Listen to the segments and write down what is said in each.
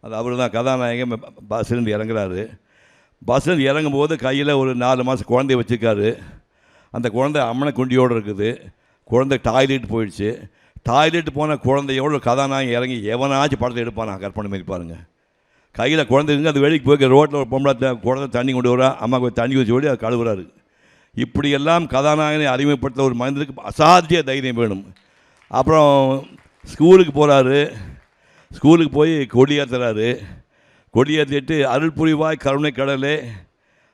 அது அவர் தான் கதாநாயகன். பஸ்லேருந்து இறங்குறாரு. பஸ்லேருந்து இறங்கும்போது கையில் ஒரு 4 மாதம் குழந்தைய வச்சுருக்காரு. அந்த குழந்தை அம்மனை குண்டியோடு இருக்குது. குழந்தை டாய்லெட் போயிடுச்சு. டாய்லெட் போன குழந்தையோடு கதாநாயகன் இறங்கி எவனாச்சும் படத்தை எடுப்பானா? கற்பனை மாதிரி பாருங்கள். கையில் குழந்தை இருக்குது. அது வெளிக்கு போய் ரோட்டில் ஒரு பொம்பளை குழந்தை தண்ணி கொண்டு வரா, அம்மா கொஞ்சம் தண்ணி வச்சு ஓடி அது கழுவுறாரு. இப்படியெல்லாம் கதாநாயகனை அறிமுகப்படுத்த ஒரு மனிதனுக்கு அசாத்திய தைரியம் வேணும். அப்புறம் ஸ்கூலுக்கு போகிறாரு. ஸ்கூலுக்கு போய் கொடியேற்றுறாரு. கொடியேற்றிட்டு அருள் புரிவாய் கருணை கடலே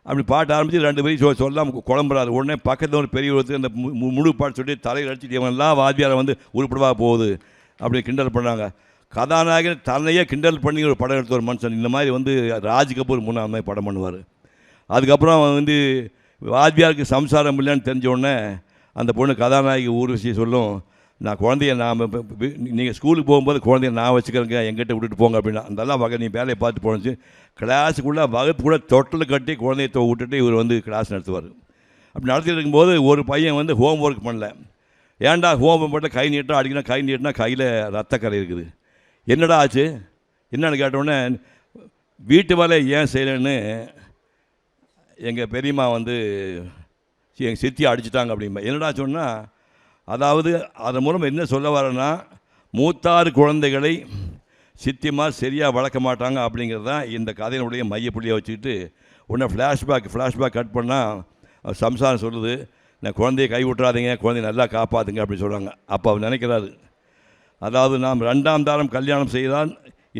அப்படி பாட்டு ஆரம்பித்து 2 பேரும் சொல்லாமல் குழம்புறாரு. உடனே பக்கத்தில் ஒரு பெரிய ஒருத்தர் அந்த முழு பாட்டு சொல்லி தலையில் அடிச்சுட்டு இவன்லாம் வாத்தியாரை வந்து உருப்படவா போகுது அப்படி கிண்டல் பண்ணாங்க. கதாநாயகன் தன்னையே கிண்டல் பண்ணி ஒரு படம் எடுத்த ஒரு மனுஷன். இந்த மாதிரி வந்து ராஜ் கபூர் முன்னே அந்த மாதிரி படம் பண்ணுவார். அதுக்கப்புறம் வந்து வாத்தியாருக்கு சம்சாரம் இல்லைன்னு தெரிஞ்ச அந்த பொண்ணு கதாநாயகி ஊர்வசி சொல்லும், நான் குழந்தைய நீங்கள் ஸ்கூலுக்கு போகும்போது குழந்தைய நான் வச்சுக்கிறேங்க, எங்கிட்ட விட்டுட்டு போங்க அப்படின்னா. அதெல்லாம் வகை நீ வேலையை பார்த்து போனச்சு. கிளாஸுக்குள்ளே வகுப்பு கூட தொட்டில் கட்டி குழந்தைய விட்டுட்டு இவர் வந்து கிளாஸ் நடத்துவார். அப்படி நடத்திட்டு இருக்கும்போது ஒரு பையன் வந்து ஹோம் ஒர்க் பண்ணல. ஏன்டா ஹோம் ஒர்க் பண்ண கை நீட்டா அடிக்கணும், கை நீட்டினா கையில் ரத்தக்கரை இருக்குது. என்னடா ஆச்சு என்னன்னு கேட்டோடனே வீட்டு வேலையை ஏன் செய்யலைன்னு எங்கள் பெரியம்மா வந்து எங்கள் சித்தியை அடிச்சிட்டாங்க அப்படிம்பா. என்னடா சொன்னால், அதாவது அதன் மூலம் என்ன சொல்ல வரேன்னா, மூத்தாறு குழந்தைகளை சித்தியமா சரியாக வளர்க்க மாட்டாங்க அப்படிங்கிறது தான் இந்த கதையினுடைய மையப்புள்ளியை வச்சுக்கிட்டு உடனே ஃப்ளாஷ்பேக் கட் பண்ணால் சம்சாரம் சொல்லுது, நான் குழந்தைய கை விட்டுறாதீங்க, குழந்தைய நல்லா காப்பாற்றுங்க அப்படின்னு சொல்கிறாங்க. அப்போ அவர் நினைக்கிறாரு, அதாவது நாம் 2ஆம் தாரம் கல்யாணம் செய்தால்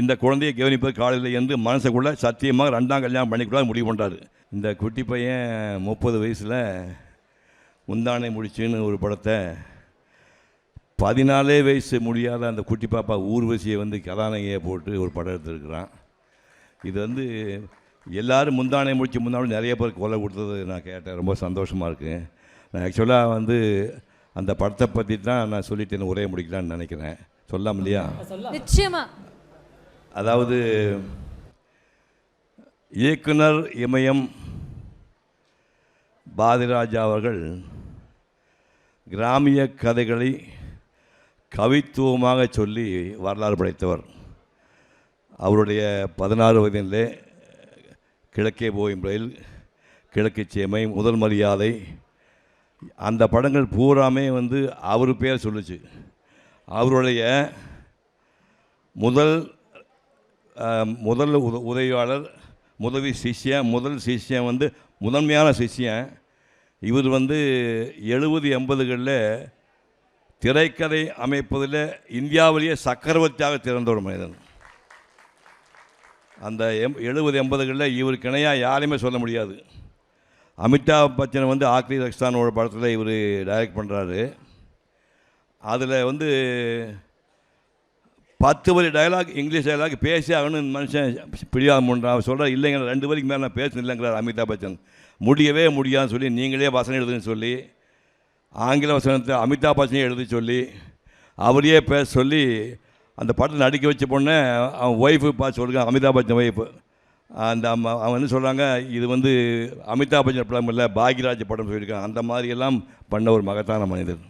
இந்த குழந்தையை கவனிப்பது காலையில் என்று மனசுக்குள்ளே சத்தியமாக 2ஆம் கல்யாணம் பண்ணிக்கூடாது முடிவு பண்ணுறாரு. இந்த குட்டி பையன் 30 வயசில் முந்தானை முடிச்சுன்னு ஒரு படத்தை 14 வயசு முடியாத அந்த குட்டி பாப்பா ஊர்வசியை வந்து கதாநாயகியை போட்டு ஒரு படம் எடுத்துருக்குறான். இது வந்து எல்லோரும் முந்தானை முன்னாடி நிறைய பேர் கொலை கொடுத்தது நான் கேட்டேன். ரொம்ப சந்தோஷமாக இருக்குது. நான் ஆக்சுவலாக வந்து அந்த படத்தை பற்றி தான் நான் சொல்லிட்டு உரைய முடிக்கலான்னு நினைக்கிறேன். சொல்லாம இல்லையா? நிச்சயமா. அதாவது இயக்குனர் இமயம் பாரதிராஜா அவர்கள் கிராமிய கதைகளை கவித்துவமாக சொல்லி வரலாறு படைத்தவர். அவருடைய 16 வயதிலே கிழக்கே போயும் ரயில், கிழக்கு சேமை, முதல் மரியாதை, அந்த படங்கள் பூராமே வந்து அவர் பேர் சொல்லுச்சு. அவருடைய முதல் உதவியாளர், முதல் சிஷ்யன் வந்து முதன்மையான சிஷ்யன். இவர் வந்து 70-80களில் திரைக்கதை அமைப்பதில் இந்தியாவிலேயே சக்கரவர்த்தியாக திறந்த ஒரு மனிதன். அந்த 70-80களில் இவருக்கு இணையாக யாரையுமே சொல்ல முடியாது. அமிதாப் பச்சனை வந்து ஆக்ரி ரக்ஸ்தான் ஒரு படத்தில் இவர் டைரக்ட் பண்ணுறாரு. அதில் வந்து 10 வரி டைலாக், இங்கிலீஷ் டைலாக் பேசி ஆகணும். மனுஷன் பிடிவாதம் பண்ணுறான். அவர் சொல்கிறார், இல்லைங்க 2 வரைக்கும் மேலே நான் பேசணும் இல்லைங்கிறார் அமிதாப் பச்சன். முடியவே முடியாதுன்னு சொல்லி நீங்களே வசனம் எழுதுன்னு சொல்லி ஆங்கில வசனத்தை அமிதாப் பச்சனையே எழுதி சொல்லி அவரையே பேச சொல்லி அந்த படத்தை நடிக்க வச்ச பொண்ணை அவன் ஒய்ஃபு பார்த்து சொல்லுறாங்க, அமிதாப் பச்சன் ஒய்ஃபு. அந்த அவன் வந்து சொல்கிறாங்க, இது வந்து அமிதாப் பச்சன் படம் இல்லை பாக்யராஜ் படம் சொல்லியிருக்காங்க. அந்த மாதிரியெல்லாம் பண்ண ஒரு மகத்தான மனிதர்.